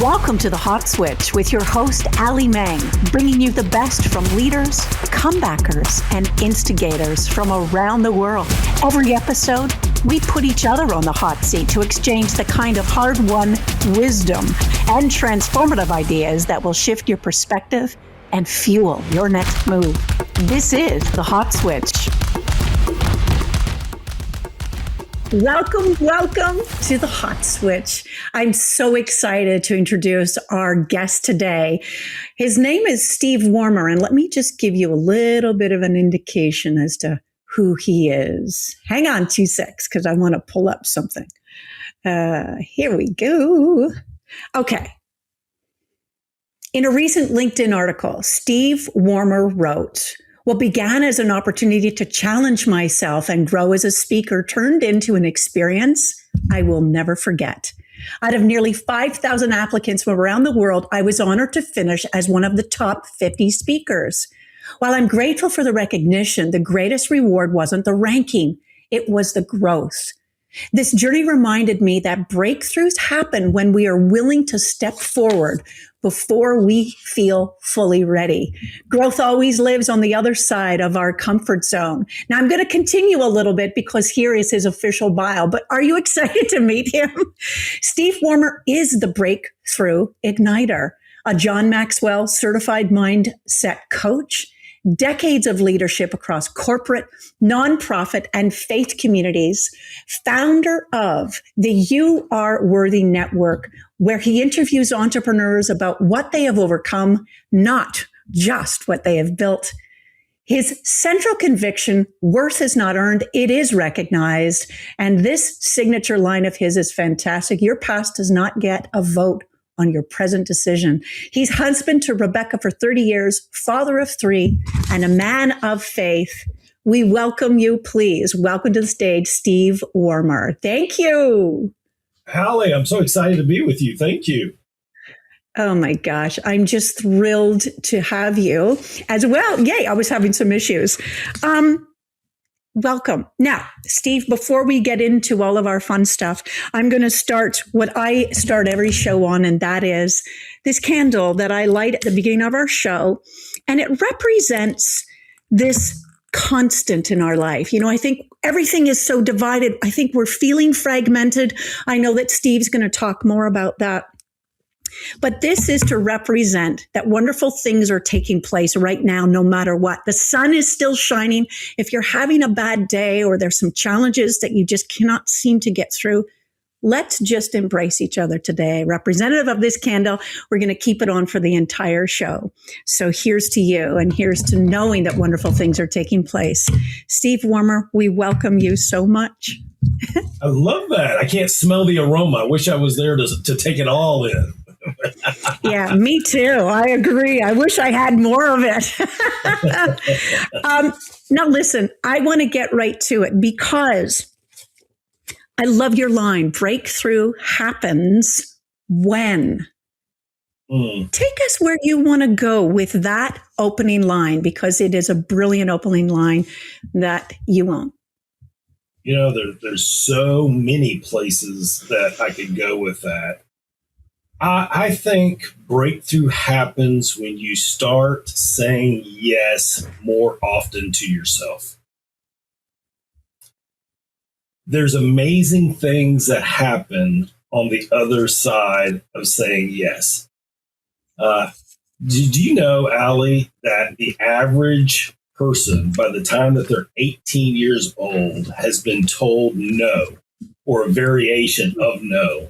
Welcome to The Hot Switch with your host, Alli Mang, bringing you the best from leaders, comebackers, and instigators from around the world. Every episode, we put each other on the hot seat to exchange the kind of hard-won wisdom and transformative ideas that will shift your perspective and fuel your next move. This is The Hot Switch. Welcome to The Hot Switch. I'm so excited to introduce our guest today. His name is Steve Warmer, and let me just give you a little bit of an indication as to who he is. Hang on 2 seconds, because I want to pull up something. Here we go. Okay. In a recent LinkedIn article, Steve Warmer wrote, "What began as an opportunity to challenge myself and grow as a speaker turned into an experience I will never forget. Out of nearly 5,000 applicants from around the world, I was honored to finish as one of the top 50 speakers. While I'm grateful for the recognition, the greatest reward wasn't the ranking, it was the growth. This journey reminded me that breakthroughs happen when we are willing to step forward before we feel fully ready. Growth always lives on the other side of our comfort zone." Now, I'm going to continue a little bit because here is his official bio, but are you excited to meet him? Steve Warmer is the Breakthrough Igniter, a John Maxwell certified mindset coach, decades of leadership across corporate, nonprofit, and faith communities, founder of the You Are Worthy Network, where he interviews entrepreneurs about what they have overcome, not just what they have built. His central conviction, worth is not earned, it is recognized. And this signature line of his is fantastic. Your past does not get a vote on your present decision. He's husband to Rebecca for 30 years, father of 3, and a man of faith. We welcome you, please. Welcome to the stage, Steve Warmer. Thank you. Alli, I'm so excited to be with you. Thank you. Oh my gosh, I'm just thrilled to have you as well. Yay, I was having some issues. Welcome. Now, Steve, before we get into all of our fun stuff, I'm going to start what I start every show on, and that is this candle that I light at the beginning of our show. And it represents this constant in our life. You know, I think everything is so divided. I think we're feeling fragmented. I know that Steve's going to talk more about that. But this is to represent that wonderful things are taking place right now, no matter what. The sun is still shining. If you're having a bad day or there's some challenges that you just cannot seem to get through, let's just embrace each other today. Representative of this candle, we're going to keep it on for the entire show. So here's to you, and here's to knowing that wonderful things are taking place. Steve Warmer, we welcome you so much. I love that. I can't smell the aroma. I wish I was there to take it all in. Yeah, me too. I agree. I wish I had more of it. Now, listen, I want to get right to it because I love your line. Breakthrough happens when. Take us where you want to go with that opening line, because it is a brilliant opening line that you own. You know, there's so many places that I could go with that. I think breakthrough happens when you start saying yes more often to yourself. There's amazing things that happen on the other side of saying yes. Do you know, Alli, that the average person, by the time that they're 18 years old, has been told no, or a variation of no,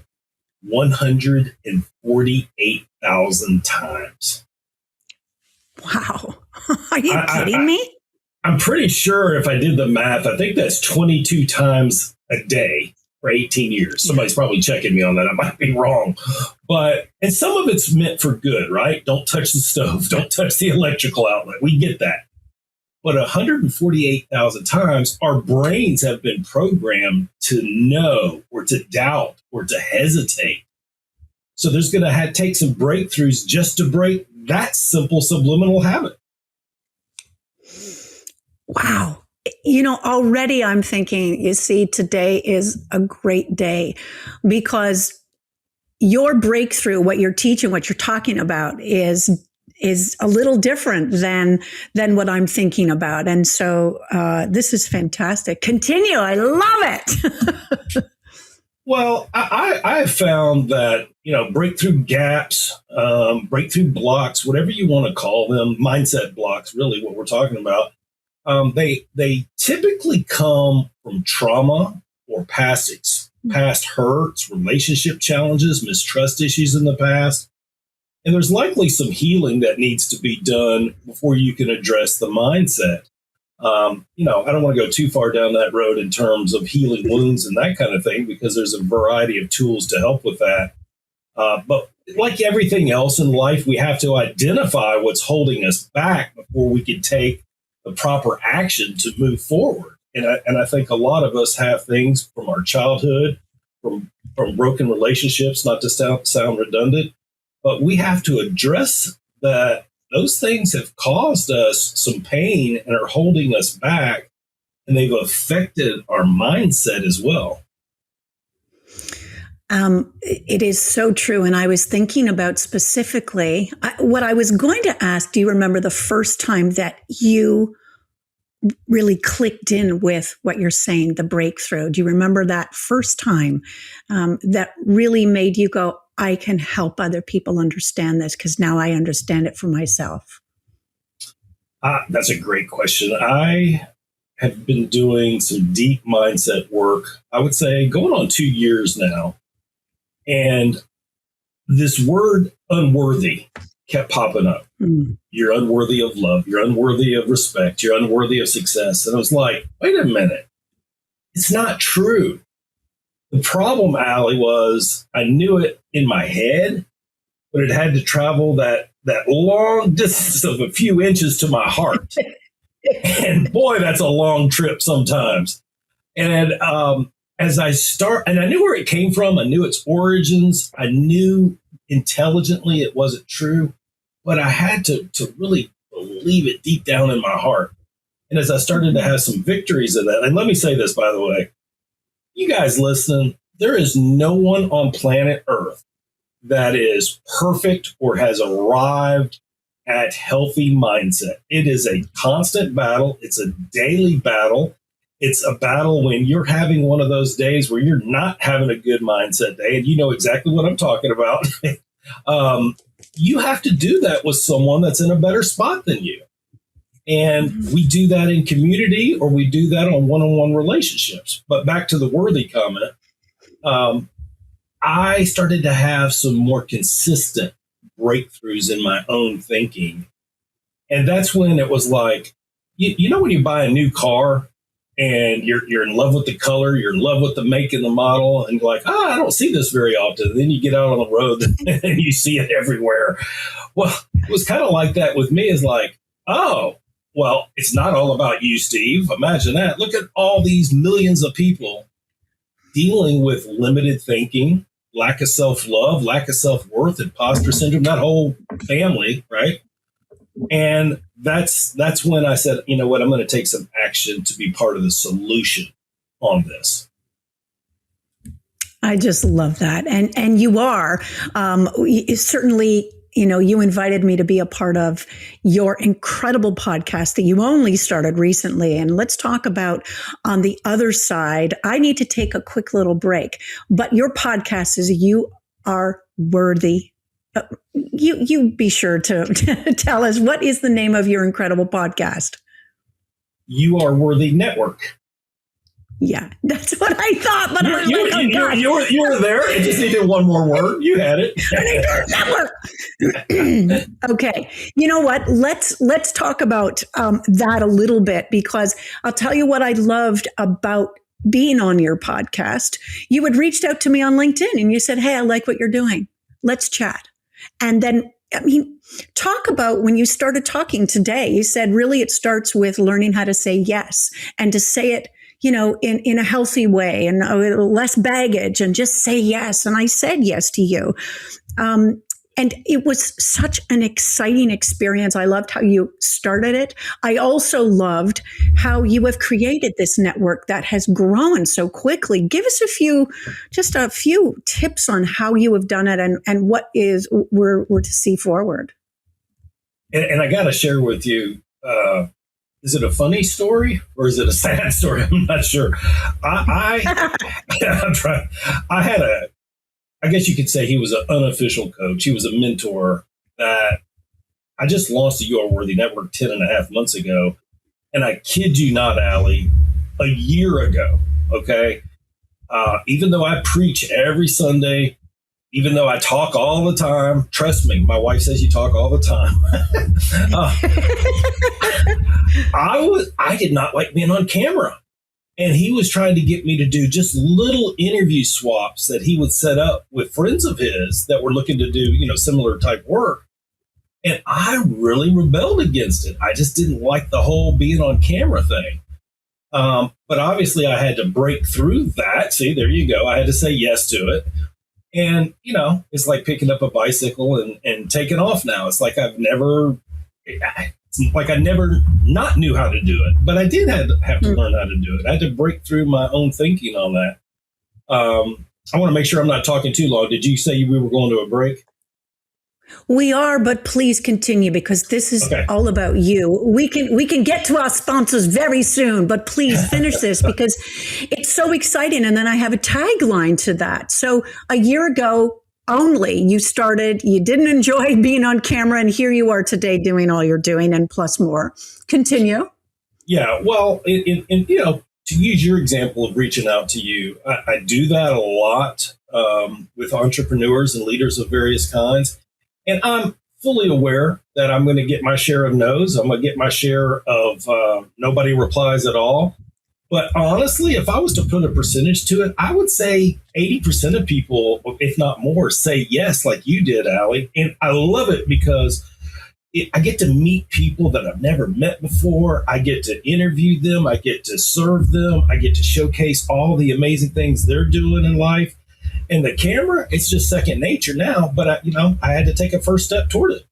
148,000 times. Wow. Are you kidding me? I'm pretty sure if I did the math, I think that's 22 times a day for 18 years. Somebody's probably checking me on that. I might be wrong. And some of it's meant for good, right? Don't touch the stove. Don't touch the electrical outlet. We get that. But 148,000 times, our brains have been programmed to know or to doubt or to hesitate. So there's going to take some breakthroughs just to break that simple subliminal habit. Wow. You know, already I'm thinking, you see, today is a great day because your breakthrough, what you're teaching, what you're talking about is a little different than what I'm thinking about. And so this is fantastic. Continue. I love it. Well, I have found that, breakthrough gaps, breakthrough blocks, whatever you want to call them, mindset blocks, really what we're talking about, they typically come from trauma or past hurts, relationship challenges, mistrust issues in the past. And there's likely some healing that needs to be done before you can address the mindset. I don't want to go too far down that road in terms of healing wounds and that kind of thing, because there's a variety of tools to help with that. But like everything else in life, we have to identify what's holding us back before we can take the proper action to move forward. And I think a lot of us have things from our childhood, from broken relationships, not to sound redundant, but we have to address that those things have caused us some pain and are holding us back, and they've affected our mindset as well. It is so true. And I was thinking about specifically what I was going to ask. Do you remember the first time that you really clicked in with what you're saying, the breakthrough? Do you remember that first time that really made you go, I can help other people understand this because now I understand it for myself? That's a great question. I have been doing some deep mindset work, I would say going on 2 years now. And this word unworthy kept popping up. You're unworthy of love. You're unworthy of respect. You're unworthy of success. And I was like, wait a minute. It's not true. The problem, Alli, was I knew it in my head, but it had to travel that long distance of a few inches to my heart. And boy, that's a long trip sometimes. And as I start, and I knew where it came from, I knew its origins, I knew intelligently it wasn't true, but I had to really believe it deep down in my heart. And as I started to have some victories in that, and let me say this, by the way, you guys listen, there is no one on planet Earth that is perfect or has arrived at healthy mindset. It is a constant battle. It's a daily battle. It's a battle when you're having one of those days where you're not having a good mindset day, and you know exactly what I'm talking about. You have to do that with someone that's in a better spot than you. And we do that in community, or we do that on one-on-one relationships. But back to the worthy comment, I started to have some more consistent breakthroughs in my own thinking. And that's when it was like, you know, when you buy a new car and you're in love with the color, you're in love with the make and the model, and you're like, I don't see this very often. And then you get out on the road and you see it everywhere. Well, it was kind of like that with me. Is like, oh, well, it's not all about you, Steve. Imagine that. Look at all these millions of people dealing with limited thinking, lack of self-love, lack of self-worth, imposter syndrome, that whole family, right? And that's when I said, you know what, I'm going to take some action to be part of the solution on this. I just love that. And you are certainly, you know, you invited me to be a part of your incredible podcast that you only started recently. And let's talk about on the other side. I need to take a quick little break, but your podcast is You Are Worthy. You be sure to tell us, what is the name of your incredible podcast? You Are Worthy Network. Yeah, that's what I thought. But you were there. It just needed one more word. You had it. Network. Okay. You know what? Let's talk about that a little bit, because I'll tell you what I loved about being on your podcast. You had reached out to me on LinkedIn and you said, hey, I like what you're doing. Let's chat. And then, I mean, talk about when you started talking today, you said really it starts with learning how to say yes, and to say it, you know, in a healthy way and less baggage, and just say yes. And I said yes to you. And it was such an exciting experience. I loved how you started it. I also loved how you have created this network that has grown so quickly. Give us just a few tips on how you have done it and what we're to see forward. And I got to share with you, is it a funny story or is it a sad story? I'm not sure. I guess you could say he was an unofficial coach. He was a mentor that I just launched the You Are Worthy Network 10.5 months ago. And I kid you not, Alli, a year ago, okay? Even though I preach every Sunday, even though I talk all the time, trust me, my wife says you talk all the time. I did not like being on camera. And he was trying to get me to do just little interview swaps that he would set up with friends of his that were looking to do, similar type work. And I really rebelled against it. I just didn't like the whole being on camera thing. But obviously I had to break through that. See, there you go. I had to say yes to it. And, it's like picking up a bicycle and taking off now. It's like I never not knew how to do it, but I did have to learn how to do it. I had to break through my own thinking on that. I want to make sure I'm not talking too long. Did you say we were going to a break? We are, but please continue because this is all about you. We can get to our sponsors very soon, but please finish this because it's so exciting. And then I have a tagline to that. So a year ago only, you didn't enjoy being on camera, and here you are today doing all you're doing and plus more. Continue. Yeah, well, to use your example of reaching out to you, I do that a lot with entrepreneurs and leaders of various kinds. And I'm fully aware that I'm going to get my share of no's. I'm going to get my share of nobody replies at all. But honestly, if I was to put a percentage to it, I would say 80% of people, if not more, say yes, like you did, Alli. And I love it because I get to meet people that I've never met before. I get to interview them. I get to serve them. I get to showcase all the amazing things they're doing in life. And the camera, it's just second nature now. But, I had to take a first step toward it.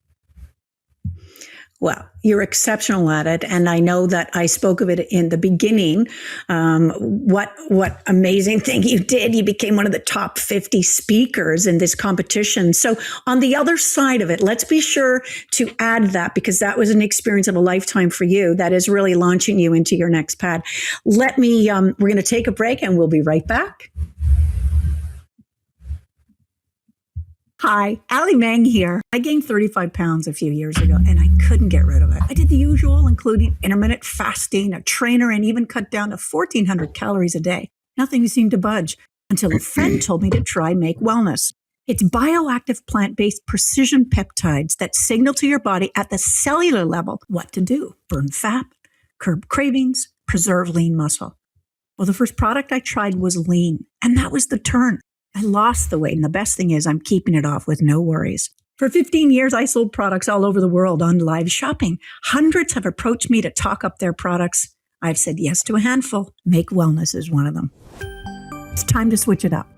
Well, you're exceptional at it. And I know that I spoke of it in the beginning. What amazing thing you did. You became one of the top 50 speakers in this competition. So on the other side of it, let's be sure to add that because that was an experience of a lifetime for you that is really launching you into your next pad. We're going to take a break and we'll be right back. Hi, Alli Mang here. I gained 35 pounds a few years ago and I couldn't get rid of it. I did the usual, including intermittent fasting, a trainer, and even cut down to 1,400 calories a day. Nothing seemed to budge until a friend told me to try Make Wellness. It's bioactive plant-based precision peptides that signal to your body at the cellular level what to do. Burn fat, curb cravings, preserve lean muscle. Well, the first product I tried was lean, and that was the turn. I lost the weight, and the best thing is I'm keeping it off with no worries. For 15 years, I sold products all over the world on live shopping. Hundreds have approached me to talk up their products. I've said yes to a handful. Make Wellness is one of them. It's time to switch it up.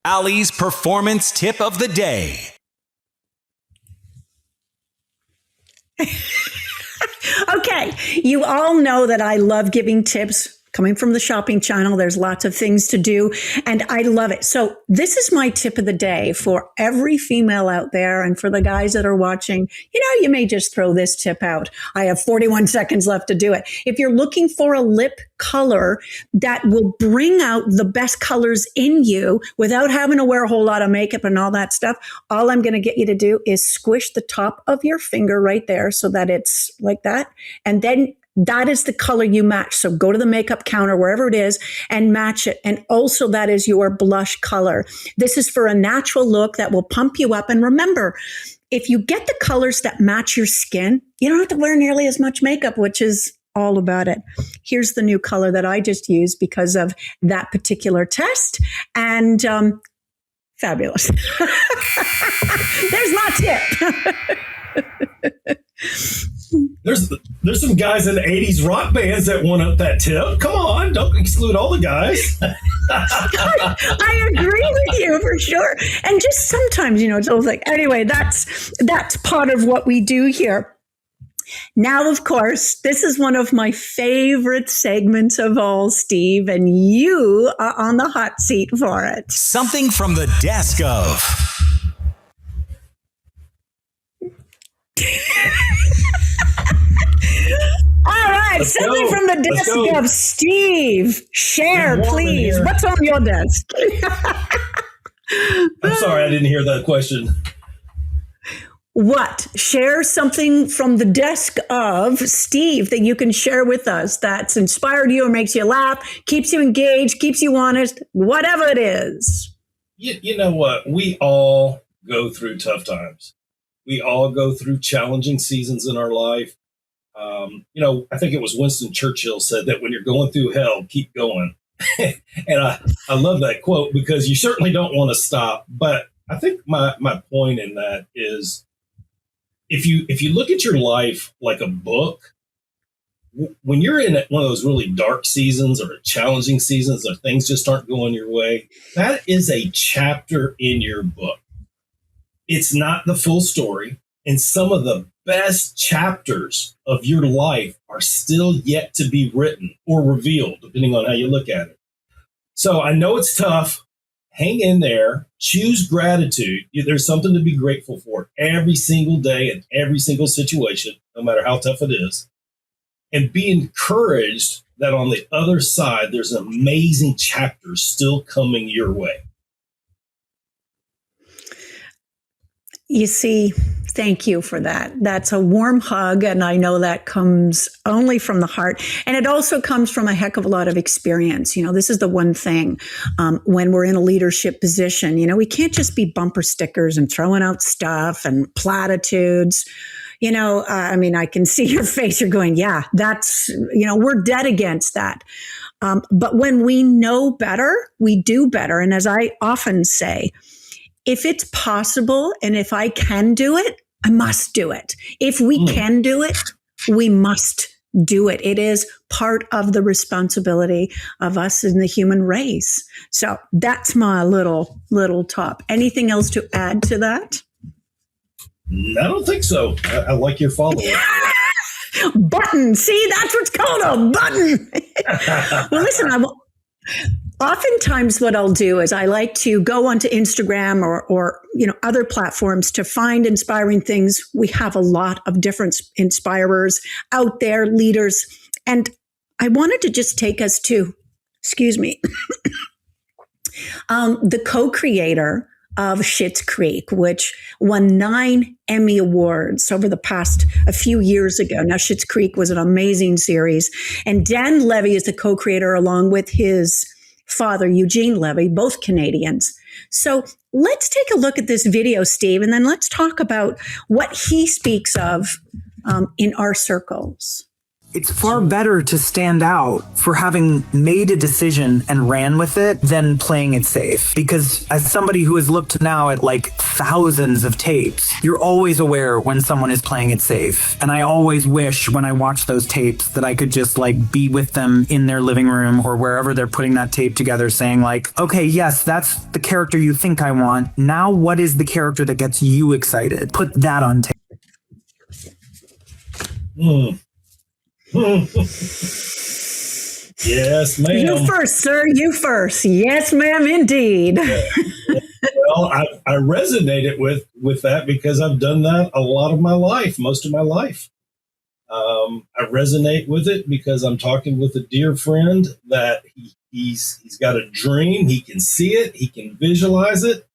Alli's performance tip of the day. Okay, you all know that I love giving tips. Coming from the shopping channel, there's lots of things to do, and I love it. So this is my tip of the day for every female out there, and for the guys that are watching, you may just throw this tip out. I have 41 seconds left to do it. If you're looking for a lip color that will bring out the best colors in you without having to wear a whole lot of makeup and all that stuff, all I'm going to get you to do is squish the top of your finger right there so that it's like that, and then that is the color you match. So go to the makeup counter, wherever it is, and match it. And also that is your blush color. This is for a natural look that will pump you up. And remember, if you get the colors that match your skin, you don't have to wear nearly as much makeup, which is all about it. Here's the new color that I just used because of that particular test. And fabulous. There's my tip. There's some guys in the 80s rock bands that want up that tip. Come on, don't exclude all the guys. I agree with you. for sure. And just sometimes, it's always like, anyway, that's part of what we do here. Now, of course, this is one of my favorite segments of all, Steve, and you are on the hot seat for it. Something from the desk of. All right, something from the desk of Steve. Share, please. What's on your desk? I'm sorry, I didn't hear that question. What? Share something from the desk of Steve that you can share with us that's inspired you or makes you laugh, keeps you engaged, keeps you honest, whatever it is. You know what? We all go through tough times. We all go through challenging seasons in our life. I think it was Winston Churchill said that when you're going through hell, keep going. And I love that quote because you certainly don't want to stop. But I think my point in that is if you look at your life like a book, when you're in one of those really dark seasons or challenging seasons or things just aren't going your way, that is a chapter in your book. It's not the full story. And some of the best chapters of your life are still yet to be written or revealed, depending on how you look at it. So I know it's tough. Hang in there. Choose gratitude. There's something to be grateful for every single day and every single situation, no matter how tough it is. And be encouraged that on the other side, there's an amazing chapter still coming your way. You see, thank you for that. That's a warm hug. And I know that comes only from the heart. And it also comes from a heck of a lot of experience. This is the one thing when we're in a leadership position, we can't just be bumper stickers and throwing out stuff and platitudes. I can see your face. You're going, yeah, that's, we're dead against that. But when we know better, we do better. And as I often say, if it's possible and if I can do it, I must do it. If we can do it, we must do it. It is part of the responsibility of us in the human race. So that's my little top. Anything else to add to that? I don't think so. I like your follow-up. Button. See, that's what's called a button. Well, listen, oftentimes what I'll do is I like to go onto Instagram or other platforms to find inspiring things. We have a lot of different inspirers out there, leaders. And I wanted to just take us to, the co-creator of Schitt's Creek, which won 9 Emmy Awards over the past a few years ago. Now, Schitt's Creek was an amazing series. And Dan Levy is the co-creator along with his father, Eugene Levy, both Canadians. So let's take a look at this video, Steve, and then let's talk about what he speaks of in our circles. It's far better to stand out for having made a decision and ran with it than playing it safe. Because as somebody who has looked now at like thousands of tapes, you're always aware when someone is playing it safe. And I always wish when I watch those tapes that I could just like be with them in their living room or wherever they're putting that tape together saying like, okay, yes, that's the character you think I want. Now what is the character that gets you excited? Put that on tape. Yes, ma'am. You first, sir. You first. Yes, ma'am, indeed. Well, I resonated with that because I've done that a lot of my life, most of my life. I resonate with it because I'm talking with a dear friend that he's got a dream. He can see it. He can visualize it.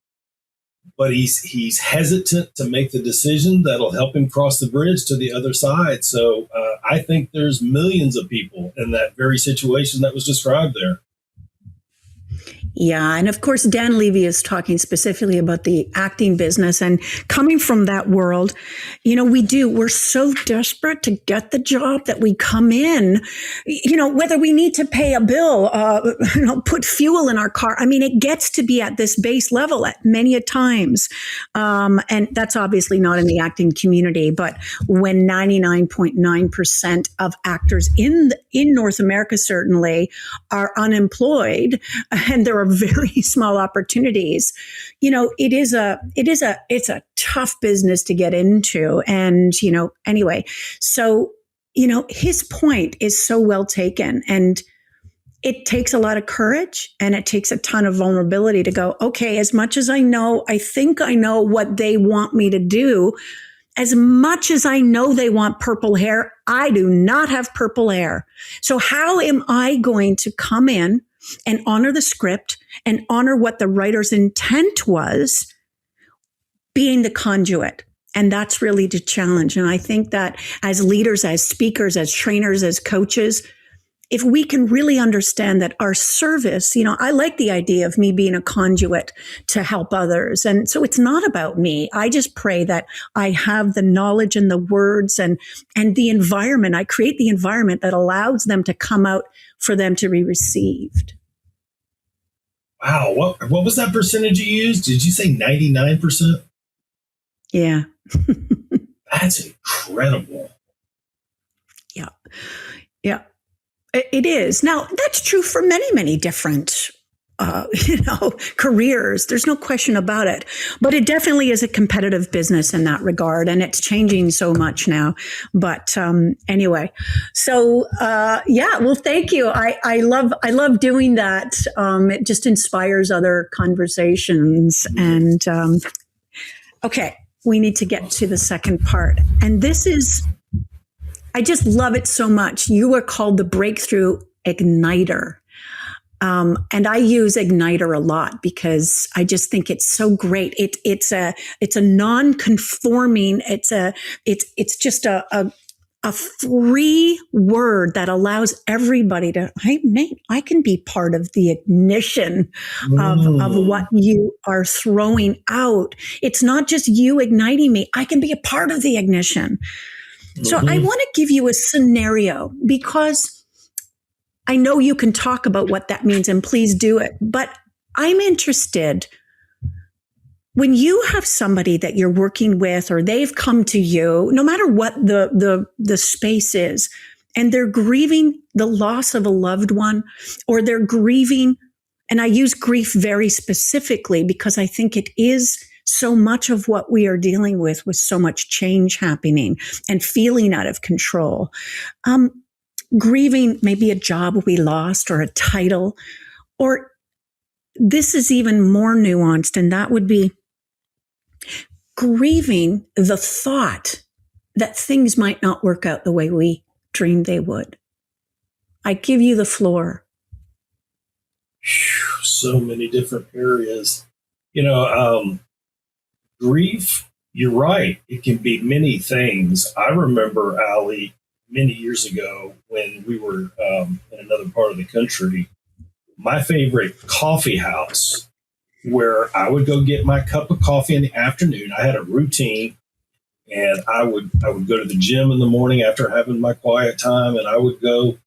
But he's hesitant to make the decision that'll help him cross the bridge to the other side. So I think there's millions of people in that very situation that was described there. Yeah. And of course, Dan Levy is talking specifically about the acting business and coming from that world. We're so desperate to get the job that we come in, whether we need to pay a bill, put fuel in our car. I mean, it gets to be at this base level at many a times. And that's obviously not in the acting community, but when 99.9% of actors in North America certainly are unemployed, and there are very small opportunities. It's a tough business to get into. And, anyway, so, his point is so well taken. And it takes a lot of courage and it takes a ton of vulnerability to go, okay, as much as I think I know what they want me to do, as much as I know they want purple hair, I do not have purple hair. So how am I going to come in and honor the script and honor what the writer's intent was, being the conduit? And that's really the challenge. And I think that as leaders, as speakers, as trainers, as coaches, if we can really understand that our service, I like the idea of me being a conduit to help others. And so it's not about me. I just pray that I have the knowledge and the words and the environment. I create the environment that allows them to come out for them to be received. Wow. What was that percentage you used? Did you say 99%? Yeah. That's incredible. Yeah. Yeah. It is. Now, that's true for many, many different, careers. There's no question about it. But it definitely is a competitive business in that regard. And it's changing so much now. But anyway, so well, thank you. I love doing that. It just inspires other conversations. And okay, we need to get to the second part. And this is, I just love it so much. You are called the breakthrough igniter. And I use igniter a lot because I just think it's so great. It's a non-conforming, it's just a free word that allows everybody to, I can be part of the ignition of what you are throwing out. It's not just you igniting me. I can be a part of the ignition. So I want to give you a scenario because I know you can talk about what that means and please do it. But I'm interested when you have somebody that you're working with or they've come to you, no matter what the space is, and they're grieving the loss of a loved one or they're grieving. And I use grief very specifically because I think it is so much of what we are dealing with so much change happening and feeling out of control. Grieving maybe a job we lost or a title, or this is even more nuanced, and that would be grieving the thought that things might not work out the way we dreamed they would. I give you the floor. So many different areas. Grief, you're right. It can be many things. I remember, Alli, many years ago when we were in another part of the country, my favorite coffee house where I would go get my cup of coffee in the afternoon. I had a routine and I would go to the gym in the morning after having my quiet time, and I would go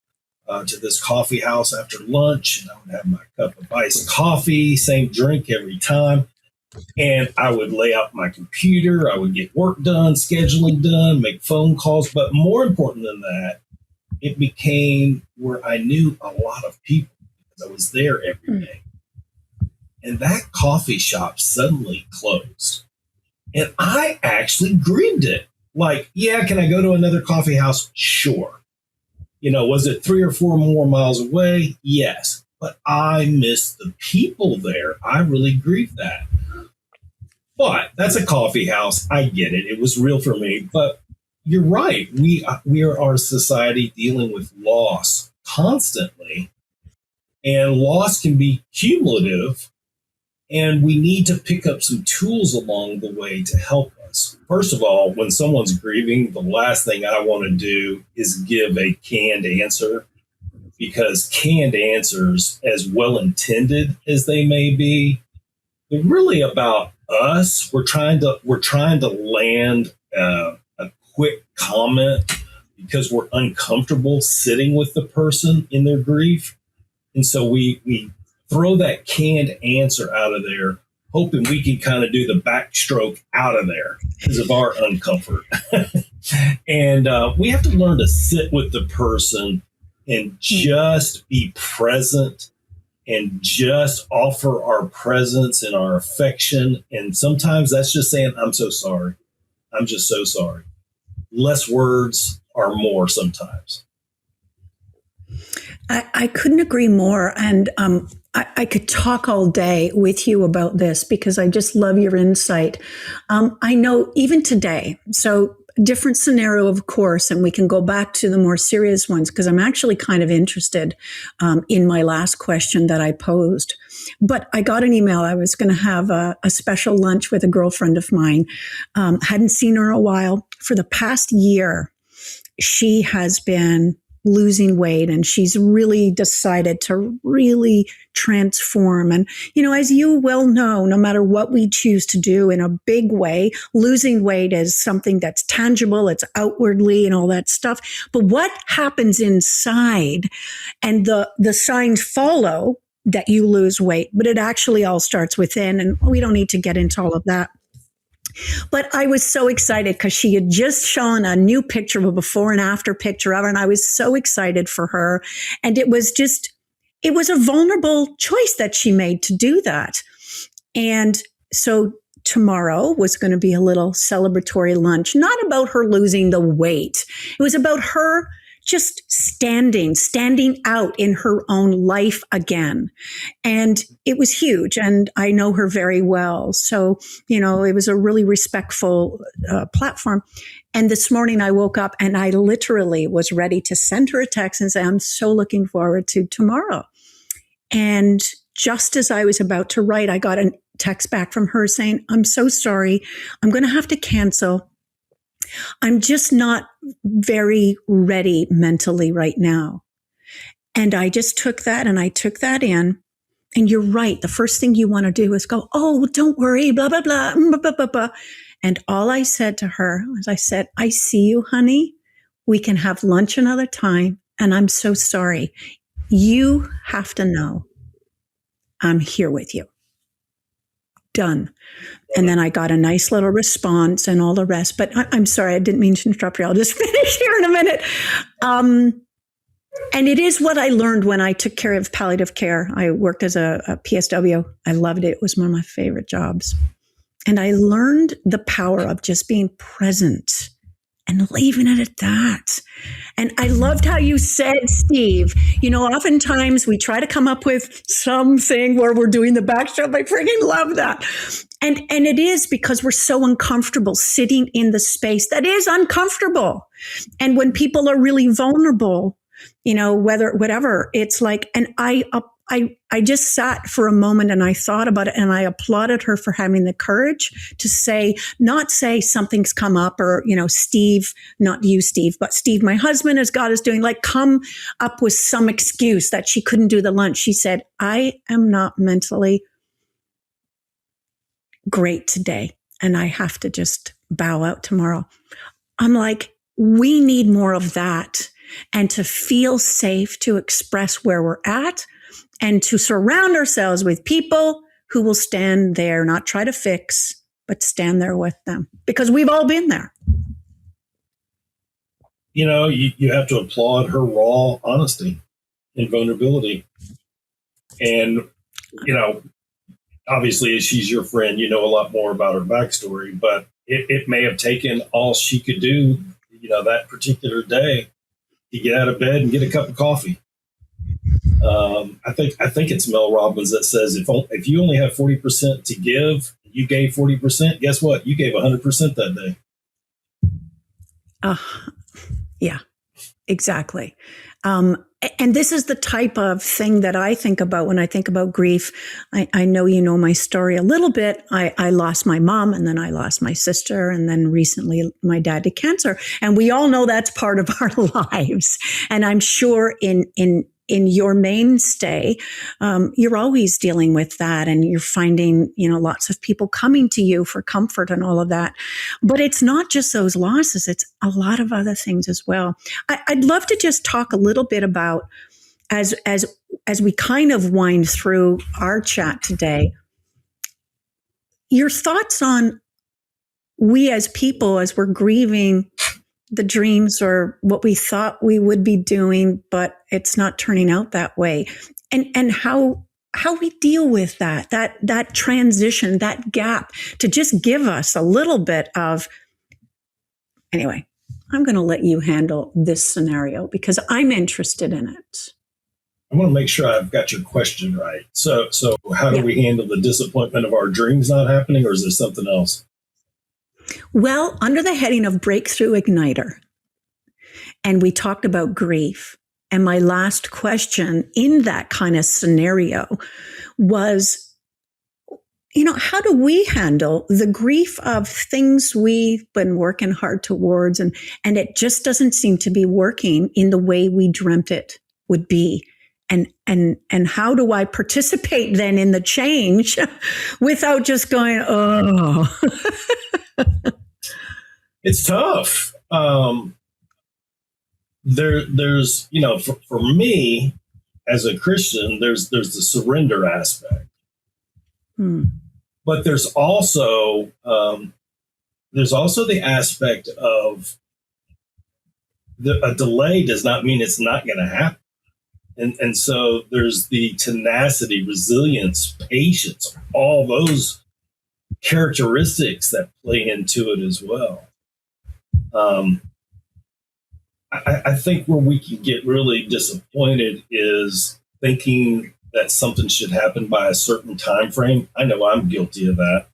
to this coffee house after lunch and I would have my cup of iced coffee, same drink every time. And I would lay out my computer. I would get work done, scheduling done, make phone calls. But more important than that, it became where I knew a lot of people because I was there every day. And that coffee shop suddenly closed. And I actually grieved it. Like, yeah, can I go to another coffee house? Sure. Was it 3 or 4 more miles away? Yes. But I missed the people there. I really grieved that. But that's a coffee house. I get it. It was real for me. But you're right. We are our society dealing with loss constantly. And loss can be cumulative. And we need to pick up some tools along the way to help us. First of all, when someone's grieving, the last thing I want to do is give a canned answer, because canned answers, as well intended as they may be, they're really about us. We're trying to land a quick comment because we're uncomfortable sitting with the person in their grief. And so we throw that canned answer out of there, hoping we can kind of do the backstroke out of there because of our uncomfort. And we have to learn to sit with the person and just be present and just offer our presence and our affection. And sometimes that's just saying, I'm so sorry. I'm just so sorry. Less words are more sometimes. I couldn't agree more. And I could talk all day with you about this because I just love your insight. I know even today, so different scenario, of course, and we can go back to the more serious ones because I'm actually kind of interested in my last question that I posed. But I got an email. I was going to have a special lunch with a girlfriend of mine. Hadn't seen her in a while. For the past year, she has been losing weight and she's really decided to really transform. And, as you well know, no matter what we choose to do in a big way, losing weight is something that's tangible, it's outwardly and all that stuff. But what happens inside and the signs follow that you lose weight, but it actually all starts within. And we don't need to get into all of that. But I was so excited because she had just shown a new picture of a before and after picture of her. And I was so excited for her. And it was a vulnerable choice that she made to do that. And so tomorrow was going to be a little celebratory lunch, not about her losing the weight. It was about her just standing out in her own life again. And it was huge. And I know her very well. So, it was a really respectful platform. And this morning I woke up and I literally was ready to send her a text and say, I'm so looking forward to tomorrow. And just as I was about to write, I got a text back from her saying, I'm so sorry. I'm going to have to cancel. I'm just not very ready mentally right now. And I just took that and I took that in. And you're right. The first thing you want to do is go, oh, don't worry, blah, blah, blah, blah, blah, blah, blah. And all I said to her was, I said, I see you, honey. We can have lunch another time. And I'm so sorry. You have to know I'm here with you. Done. And then I got a nice little response and all the rest. But I'm sorry, I didn't mean to interrupt you. I'll just finish here in a minute. And it is what I learned when I took care of palliative care. I worked as a PSW. I loved it. It was one of my favorite jobs. And I learned the power of just being present and leaving it at that. And I loved how you said, Steve, oftentimes we try to come up with something where we're doing the backstroke. I freaking love that. And it is because we're so uncomfortable sitting in the space that is uncomfortable. And when people are really vulnerable, whatever, it's like, and I just sat for a moment and I thought about it and I applauded her for having the courage to not say something's come up or, Steve, not you, Steve, but Steve, my husband, as God is doing, come up with some excuse that she couldn't do the lunch. She said, I am not mentally great today and I have to just bow out tomorrow. I'm like, we need more of that and to feel safe to express where we're at. And to surround ourselves with people who will stand there, not try to fix, but stand there with them. Because we've all been there. You have to applaud her raw honesty and vulnerability. And, obviously, as she's your friend, you know a lot more about her backstory. But it may have taken all she could do, that particular day to get out of bed and get a cup of coffee. I think it's Mel Robbins that says if you only have 40% to give, you gave 40%. Guess what? You gave 100% that day. Yeah, exactly. And this is the type of thing that I think about when I think about grief. I know you know my story a little bit. I lost my mom and then I lost my sister and then recently my dad to cancer. And we all know that's part of our lives. And I'm sure in your mainstay, you're always dealing with that and you're finding, lots of people coming to you for comfort and all of that. But it's not just those losses. It's a lot of other things as well. I'd love to just talk a little bit about as we kind of wind through our chat today, your thoughts on we as people, as we're grieving the dreams or what we thought we would be doing, but it's not turning out that way. And how how we deal with that transition, that gap, to just give us a little bit of, anyway, I'm going to let you handle this scenario because I'm interested in it. I want to make sure I've got your question right. So how do we handle the disappointment of our dreams not happening, or is there something else? Well, under the heading of Breakthrough Igniter, and we talked about grief. And my last question in that kind of scenario was, how do we handle the grief of things we've been working hard towards and it just doesn't seem to be working in the way we dreamt it would be? And how do I participate then in the change without just going, oh. It's tough. There's for me as a Christian, there's the surrender aspect, but there's also the aspect of a delay does not mean it's not going to happen, and so there's the tenacity, resilience, patience, all those characteristics that play into it as well. I think where we can get really disappointed is thinking that something should happen by a certain time frame. I know I'm guilty of that.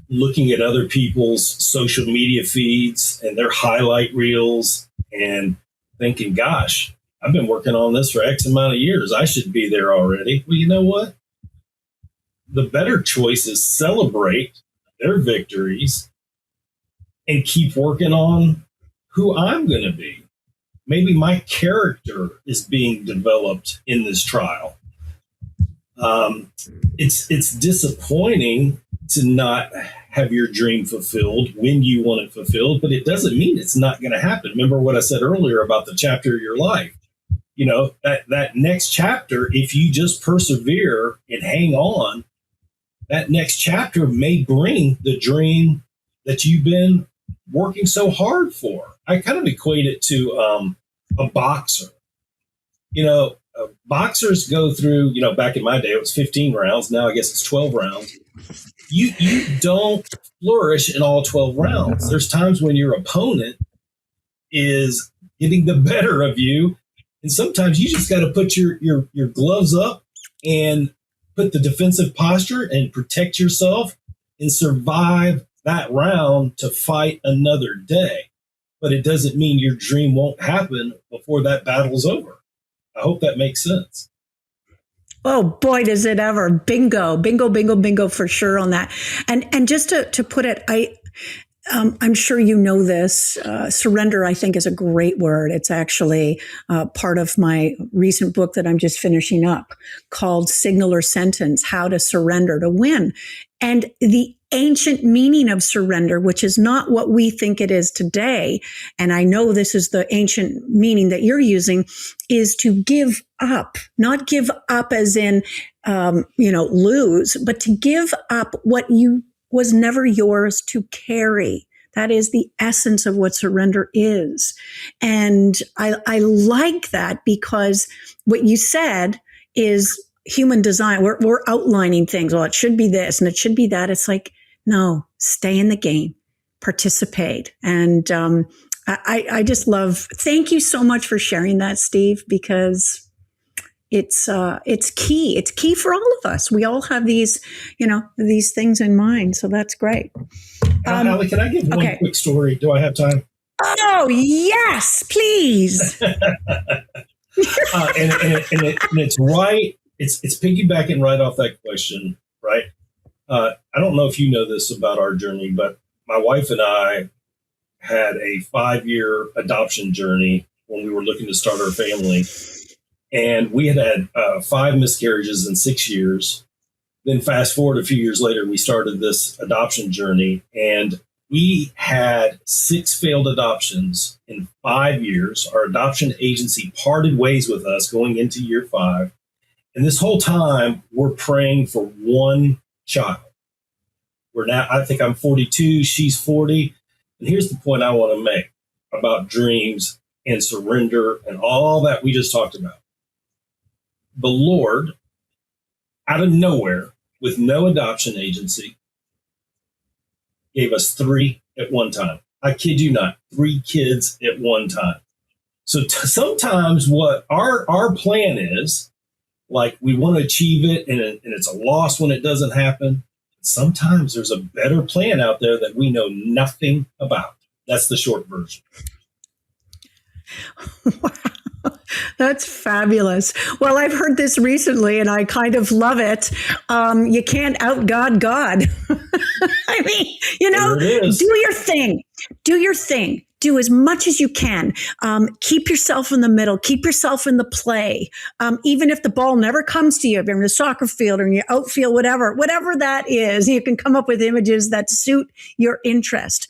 Looking at other people's social media feeds and their highlight reels and thinking, gosh, I've been working on this for X amount of years. I should be there already. Well, you know what? The better choice is celebrate their victories and keep working on who I'm going to be. Maybe my character is being developed in this trial. It's disappointing to not have your dream fulfilled when you want it fulfilled, but it doesn't mean it's not going to happen. Remember what I said earlier about the chapter of your life. That next chapter, if you just persevere and hang on, that next chapter may bring the dream that you've been working so hard for. I kind of equate it to a boxer. Boxers go through, back in my day, it was 15 rounds. Now I guess it's 12 rounds. You don't flourish in all 12 rounds. There's times when your opponent is getting the better of you. And sometimes you just got to put your gloves up and put the defensive posture and protect yourself and survive that round to fight another day. But it doesn't mean your dream won't happen before that battle's over. I hope that makes sense. Oh boy, does it ever. Bingo, bingo, bingo, bingo for sure on that. And just to put it, I'm sure you know this. Surrender, I think, is a great word. It's actually part of my recent book that I'm just finishing up called Signal or Sentence, How to Surrender to Win. And the ancient meaning of surrender, which is not what we think it is today, and I know this is the ancient meaning that you're using, is to give up, not give up as in, lose, but to give up what was never yours to carry. That is the essence of what surrender is. And I like that because what you said is human design. We're outlining things. Well, it should be this and it should be that. It's like, no, stay in the game, participate. And I just love, thank you so much for sharing that, Steve, because it's key. It's key for all of us. We all have these things in mind. So that's great. Alli, can I give one quick story? Do I have time? Oh, yes, please. And it's right. It's piggybacking right off that question, right? I don't know if you know this about our journey, but my wife and I had a 5-year adoption journey when we were looking to start our family. And we had 5 miscarriages in 6 years. Then fast forward a few years later, we started this adoption journey, and we had 6 failed adoptions in 5 years. Our adoption agency parted ways with us going into year 5. And this whole time, we're praying for one child. I think I'm 42, she's 40. And here's the point I want to make about dreams and surrender and all that we just talked about. The Lord out of nowhere, with no adoption agency, gave us 3 at one time. I kid you not, 3 kids at one time. So sometimes what our plan is, like we want to achieve it and it's a loss when it doesn't happen. Sometimes there's a better plan out there that we know nothing about. That's the short version. Wow. That's fabulous. Well, I've heard this recently and I kind of love it. You can't out God. I mean, do your thing. Do your thing. Do as much as you can. Keep yourself in the middle. Keep yourself in the play. Even if the ball never comes to you, if you're in the soccer field or in your outfield, whatever that is, you can come up with images that suit your interest.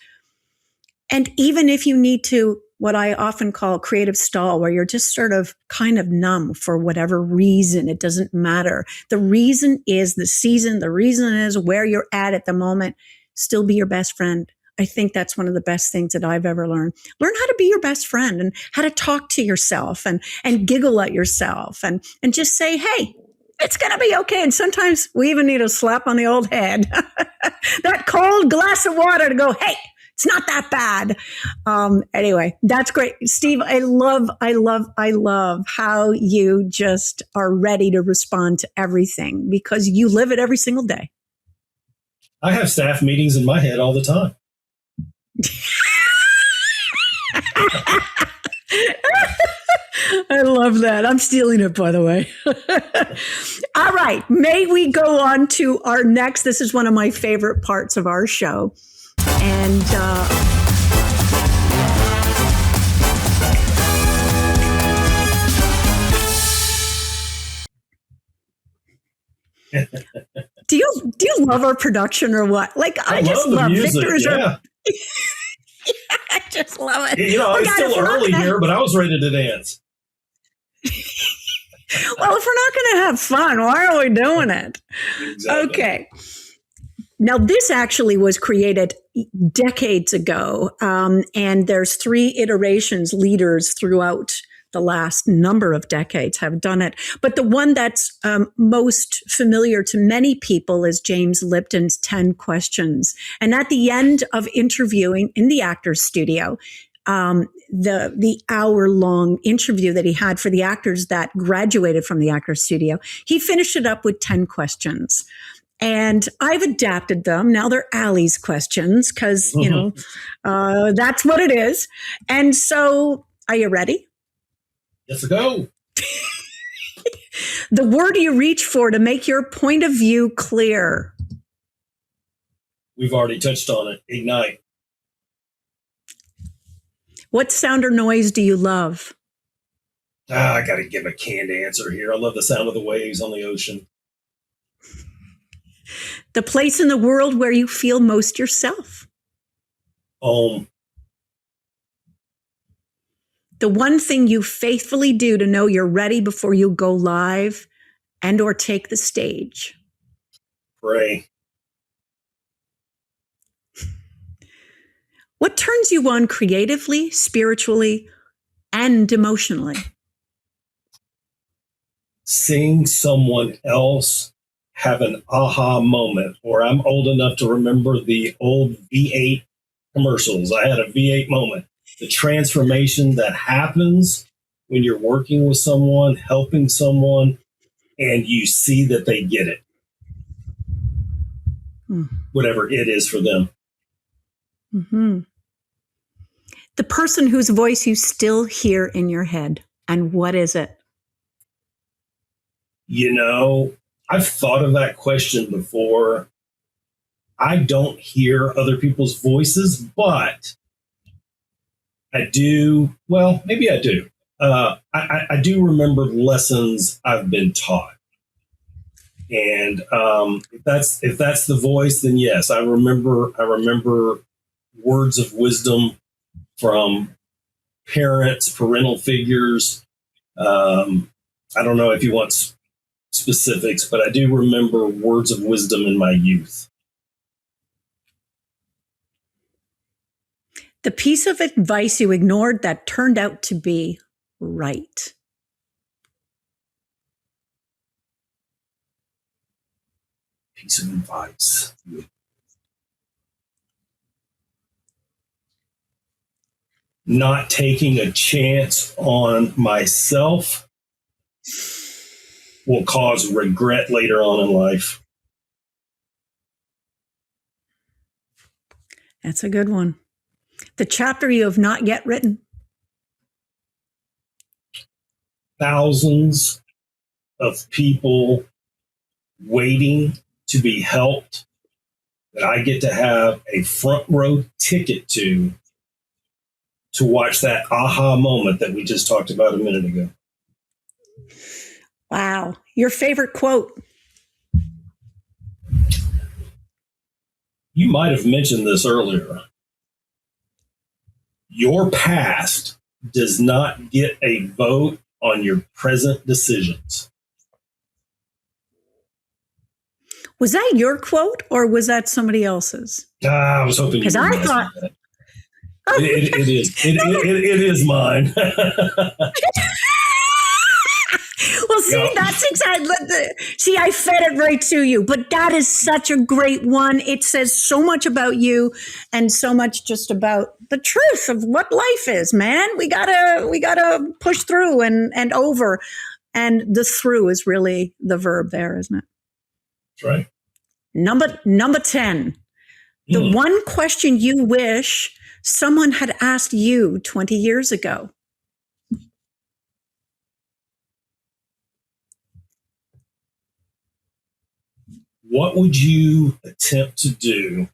And even if you need to, what I often call creative stall, where you're just sort of kind of numb for whatever reason, it doesn't matter. The reason is the season. The reason is where you're at the moment. Still be your best friend. I think that's one of the best things that I've ever learned. Learn how to be your best friend and how to talk to yourself and giggle at yourself and just say, hey, it's going to be okay. And sometimes we even need a slap on the old head. That cold glass of water to go, hey, it's not that bad. Anyway, that's great. Steve, I love how you just are ready to respond to everything because you live it every single day. I have staff meetings in my head all the time. I love that. I'm stealing it, by the way. All right. May we go on to our next? This is one of my favorite parts of our show. And do you love our production or what? Like I just love music, Victor's. Yeah. I just love it. It's still early here, but I was ready to dance. Well, if we're not going to have fun, why are we doing it? Exactly. Okay. Now, this actually was created decades ago, and there's 3 iterations, leaders throughout the last number of decades have done it. But the one that's most familiar to many people is James Lipton's 10 questions. And at the end of interviewing in the actor's studio, the hour-long interview that he had for the actors that graduated from the actor's studio, he finished it up with 10 questions. And I've adapted them. Now they're Alli's questions because, that's what it is. And so, are you ready? Let's go. The word you reach for to make your point of view clear. We've already touched on it. Ignite. What sound or noise do you love? I got to give a canned answer here. I love the sound of the waves on the ocean. The place in the world where you feel most yourself. Home. The one thing you faithfully do to know you're ready before you go live and or take the stage. Pray. What turns you on creatively, spiritually, and emotionally? Seeing someone else have an aha moment, or I'm old enough to remember the old V8 commercials. I had a V8 moment. The transformation that happens when you're working with someone, helping someone, and you see that they get it. Whatever it is for them. Mm-hmm. The person whose voice you still hear in your head. And what is it? I've thought of that question before. I don't hear other people's voices, but I do. Well, maybe I do. I do remember lessons I've been taught. And if that's the voice, then yes, I remember words of wisdom from parental figures. I don't know if you want specifics, but I do remember words of wisdom in my youth. The piece of advice you ignored that turned out to be right. piece of advice. Not taking a chance on myself will cause regret later on in life. That's a good one. The chapter you have not yet written. Thousands of people waiting to be helped that I get to have a front row ticket to watch that aha moment that we just talked about a minute ago. Wow. Your favorite quote? You might have mentioned this earlier. Your past does not get a vote on your present decisions. Was that your quote or was that somebody else's? I was hoping you Because I thought that. It is. It is mine. Well, see, Yeah. that's exactly. See, I fed it right to you, but that is such a great one. It says so much about you, and so much just about the truth of what life is. Man, we gotta push through and over, and the through is really the verb there, isn't it? That's right. Number 10. The one question you wish someone had asked you 20 years ago. What would you attempt to do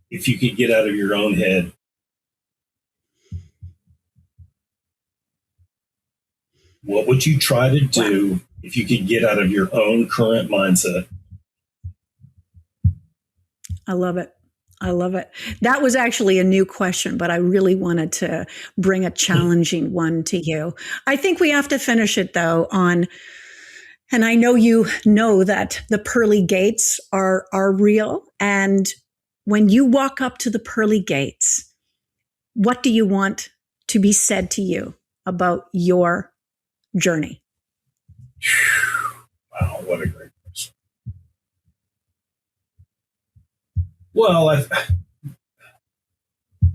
if you could get out of your own head? What would you try to do if you could get out of your own current mindset? I love it. I love it. That was actually a new question, but I really wanted to bring a challenging one to you. I think we have to finish it though on, and I know you know that the pearly gates are real. And when you walk up to the pearly gates, what do you want to be said to you about your journey? Wow, what a great question. Well,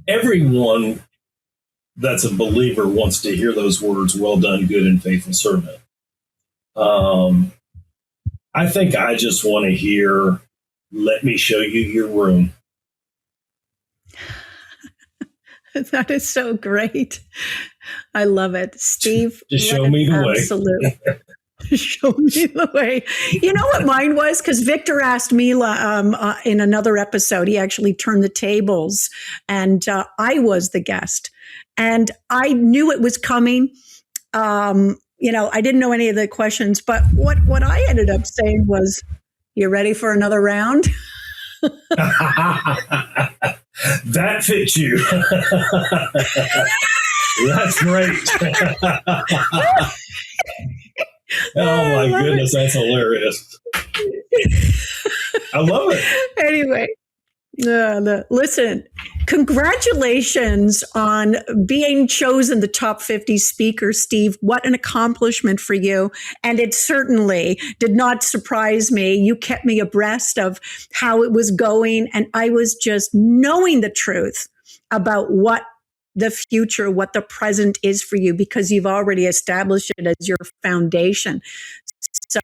everyone that's a believer wants to hear those words, well done, good and faithful servant. I think I just want to hear, let me show you your room. That is so great. I love it. Steve, Just show me the way. Absolutely. Show me the way. You know what mine was? Because Victor asked me in another episode, he actually turned the tables and I was the guest. And I knew it was coming. I didn't know any of the questions, but what I ended up saying was, you ready for another round? That fits you. That's great. Oh my goodness, that's hilarious. I love it. Anyway, listen, congratulations on being chosen the top 50 speaker, Steve. What an accomplishment for you. And it certainly did not surprise me. You kept me abreast of how it was going. And I was just knowing the truth about what the future, what the present is for you, because you've already established it as your foundation. So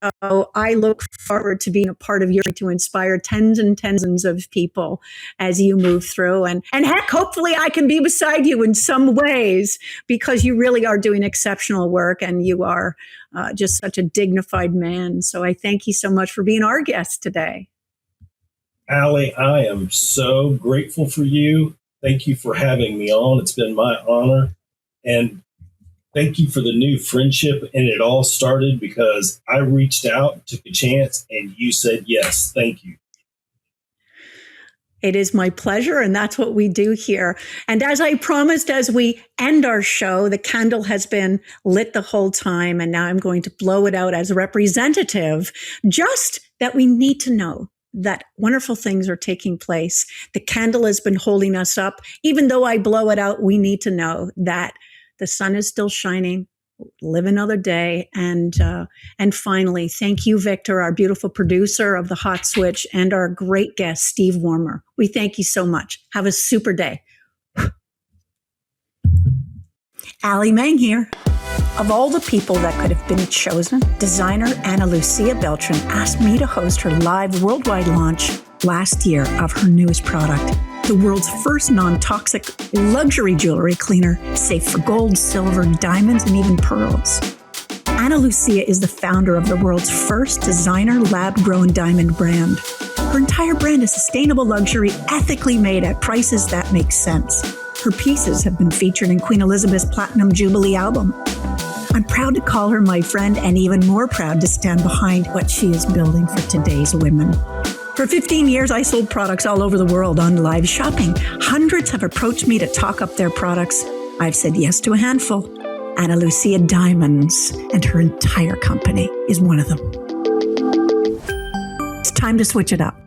I look forward to being a part of your to inspire tens and tens of people as you move through. And heck, hopefully I can be beside you in some ways, because you really are doing exceptional work and you are just such a dignified man. So I thank you so much for being our guest today. Alli, I am so grateful for you. Thank you for having me on. It's been my honor. And thank you for the new friendship. And it all started because I reached out, took a chance, and you said yes. Thank you. It is my pleasure, and that's what we do here. And as I promised, as we end our show, the candle has been lit the whole time, and now I'm going to blow it out as a representative, just that we need to know that wonderful things are taking place. The candle has been holding us up. Even though I blow it out, we need to know that the sun is still shining. live another day. And finally, thank you, Victor, our beautiful producer of the Hot Switch, and our great guest, Steve Warmer. We thank you so much. Have a super day. Alli Mang here. Of all the people that could have been chosen, designer Ana Lucia Beltran asked me to host her live worldwide launch last year of her newest product, the world's first non-toxic luxury jewelry cleaner, safe for gold, silver, diamonds, and even pearls. Ana Lucia is the founder of the world's first designer lab-grown diamond brand. Her entire brand is sustainable luxury, ethically made at prices that make sense. Her pieces have been featured in Queen Elizabeth's Platinum Jubilee album. I'm proud to call her my friend, and even more proud to stand behind what she is building for today's women. For 15 years, I sold products all over the world on live shopping. Hundreds have approached me to talk up their products. I've said yes to a handful. Ana Lucia Diamonds and her entire company is one of them. It's time to switch it up.